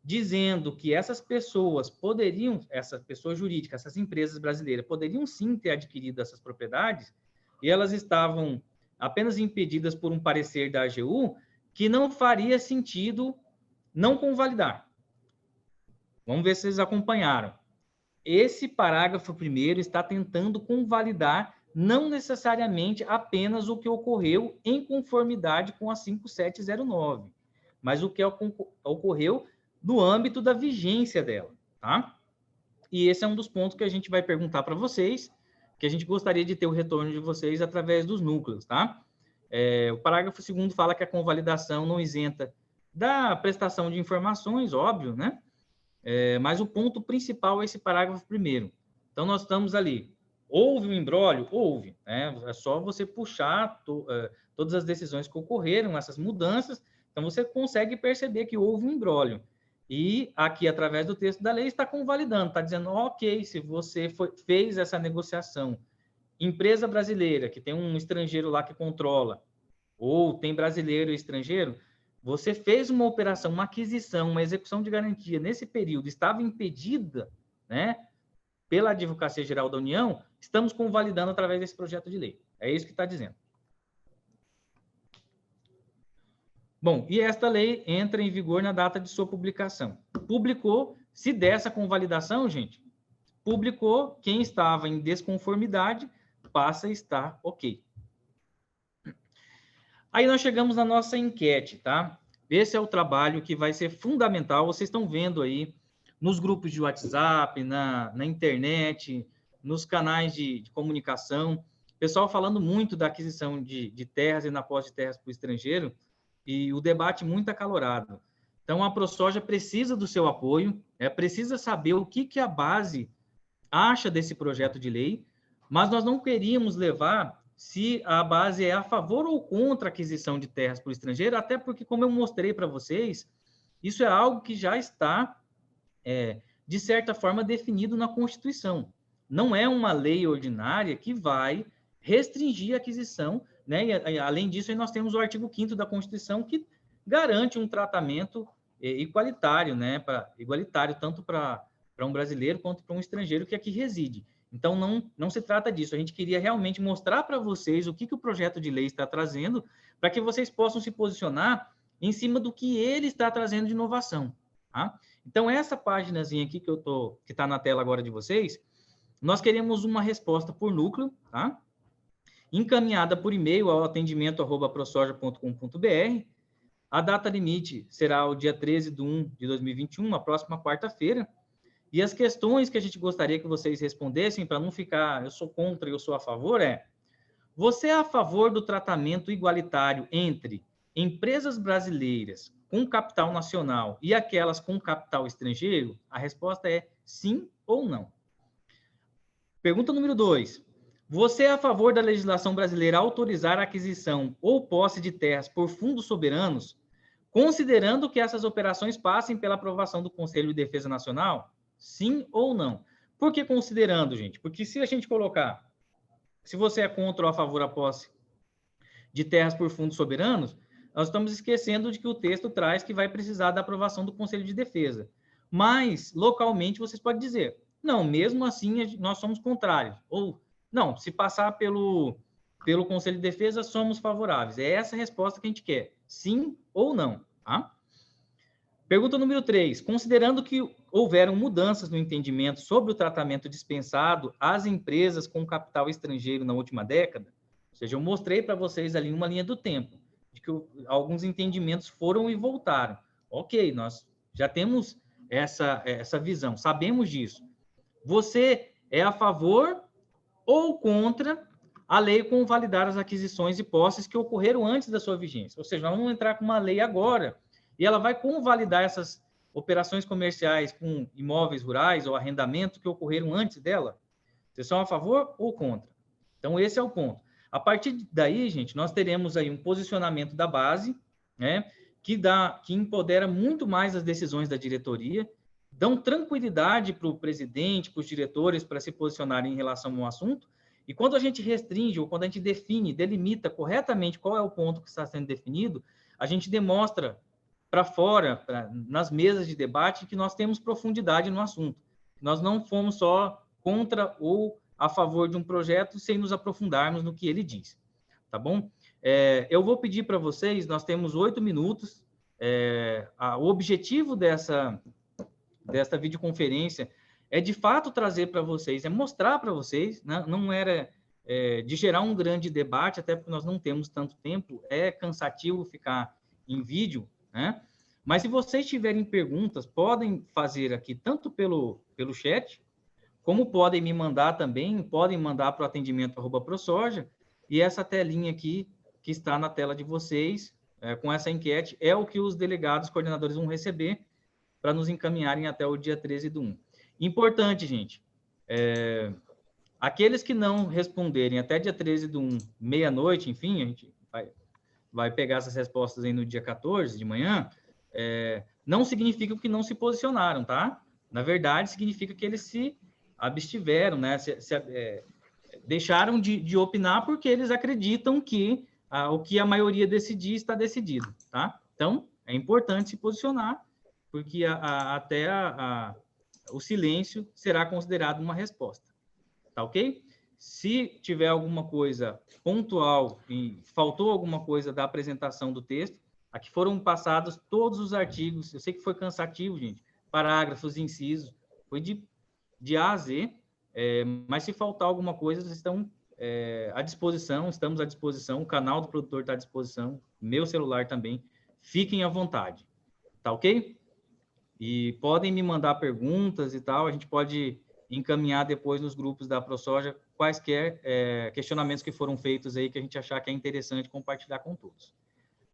dizendo que essas pessoas poderiam, essas pessoas jurídicas, essas empresas brasileiras, poderiam sim ter adquirido essas propriedades, e elas estavam apenas impedidas por um parecer da AGU, que não faria sentido não convalidar. Vamos ver se vocês acompanharam. Esse parágrafo 1º está tentando convalidar não necessariamente apenas o que ocorreu em conformidade com a 5709, mas o que ocorreu no âmbito da vigência dela, tá? E esse é um dos pontos que a gente vai perguntar para vocês, que a gente gostaria de ter o retorno de vocês através dos núcleos, tá? O parágrafo 2º fala que a convalidação não isenta da prestação de informações, óbvio, né? Mas o ponto principal é esse parágrafo 1º. Então, nós estamos ali. Houve um imbróglio? Houve. Né? É só você puxar todas as decisões que ocorreram, essas mudanças, então você consegue perceber que houve um imbróglio. E aqui, através do texto da lei, está convalidando, está dizendo, ok, se você fez essa negociação, empresa brasileira, que tem um estrangeiro lá que controla, ou tem brasileiro e estrangeiro, você fez uma operação, uma aquisição, uma execução de garantia nesse período, estava impedida, né, pela Advocacia Geral da União, estamos convalidando através desse projeto de lei. É isso que está dizendo. Bom, e esta lei entra em vigor na data de sua publicação. Publicou, se dessa convalidação, gente, publicou, quem estava em desconformidade passa a estar ok. Aí nós chegamos na nossa enquete, tá? Esse é o trabalho que vai ser fundamental. Vocês estão vendo aí nos grupos de WhatsApp, na internet, nos canais de comunicação, pessoal falando muito da aquisição de terras e na posse de terras para o estrangeiro, e o debate muito acalorado. Então, a ProSoja precisa do seu apoio, precisa saber o que a base acha desse projeto de lei, mas nós não queríamos levar se a base é a favor ou contra a aquisição de terras para o estrangeiro, até porque, como eu mostrei para vocês, isso é algo que já está, de certa forma, definido na Constituição. Não é uma lei ordinária que vai restringir a aquisição, né? E, além disso, aí nós temos o artigo 5º da Constituição, que garante um tratamento igualitário, né? Igualitário tanto para um brasileiro quanto para um estrangeiro que aqui reside. Então, não se trata disso. A gente queria realmente mostrar para vocês o que o projeto de lei está trazendo, para que vocês possam se posicionar em cima do que ele está trazendo de inovação. Tá? Então, essa paginazinha aqui que está na tela agora de vocês, nós queremos uma resposta por núcleo, tá? Encaminhada por e-mail ao atendimento@prosoja.com.br. A data limite será o dia 13/1/2021, a próxima quarta-feira. E as questões que a gente gostaria que vocês respondessem, para não ficar, eu sou contra e eu sou a favor, você é a favor do tratamento igualitário entre empresas brasileiras com capital nacional e aquelas com capital estrangeiro? A resposta é sim ou não. Pergunta número 2. Você é a favor da legislação brasileira autorizar a aquisição ou posse de terras por fundos soberanos, considerando que essas operações passem pela aprovação do Conselho de Defesa Nacional? Sim ou não? Por que considerando, gente? Porque se a gente colocar, se você é contra ou a favor da posse de terras por fundos soberanos, nós estamos esquecendo de que o texto traz que vai precisar da aprovação do Conselho de Defesa. Mas, localmente, vocês podem dizer, não, mesmo assim, nós somos contrários. Ou, não, se passar pelo Conselho de Defesa, somos favoráveis. É essa a resposta que a gente quer. Sim ou não, tá? Pergunta número 3. Considerando que houveram mudanças no entendimento sobre o tratamento dispensado às empresas com capital estrangeiro na última década, ou seja, eu mostrei para vocês ali uma linha do tempo, de que alguns entendimentos foram e voltaram. Ok, nós já temos essa visão, sabemos disso. Você é a favor ou contra a lei com validar as aquisições e posses que ocorreram antes da sua vigência? Ou seja, nós vamos entrar com uma lei agora, e ela vai convalidar essas operações comerciais com imóveis rurais ou arrendamento que ocorreram antes dela? Vocês são a favor ou contra? Então, esse é o ponto. A partir daí, gente, nós teremos aí um posicionamento da base, né, que empodera muito mais as decisões da diretoria, dão tranquilidade para o presidente, para os diretores, para se posicionarem em relação ao assunto. E quando a gente restringe, ou quando a gente define, delimita corretamente qual é o ponto que está sendo definido, a gente demonstra para fora, nas mesas de debate, que nós temos profundidade no assunto. Nós não fomos só contra ou a favor de um projeto sem nos aprofundarmos no que ele diz. Tá bom? Eu vou pedir para vocês, nós temos 8 minutos. O objetivo desta videoconferência é, de fato, trazer para vocês, mostrar para vocês, né? Não era de gerar um grande debate, até porque nós não temos tanto tempo, é cansativo ficar em vídeo, né? Mas se vocês tiverem perguntas, podem fazer aqui tanto pelo chat, como podem me mandar também, podem mandar para o atendimento@prosoja, e essa telinha aqui, que está na tela de vocês, com essa enquete, é o que os delegados coordenadores vão receber para nos encaminharem até o dia 13/1. Importante, gente, aqueles que não responderem até dia 13/1, meia-noite, enfim, a gente vai pegar essas respostas aí no dia 14 de manhã, não significa que não se posicionaram, tá? Na verdade, significa que eles se abstiveram, né? Deixaram de opinar porque eles acreditam que o que a maioria decidir está decidido, tá? Então, é importante se posicionar, porque até o silêncio será considerado uma resposta, tá ok? Se tiver alguma coisa pontual e faltou alguma coisa da apresentação do texto, aqui foram passados todos os artigos. Eu sei que foi cansativo, gente, parágrafos, incisos, foi de A a Z, mas se faltar alguma coisa, vocês estão à disposição, estamos à disposição, o canal do produtor está à disposição, meu celular também, fiquem à vontade, tá ok? E podem me mandar perguntas e tal, a gente pode encaminhar depois nos grupos da ProSoja quaisquer questionamentos que foram feitos aí que a gente achar que é interessante compartilhar com todos.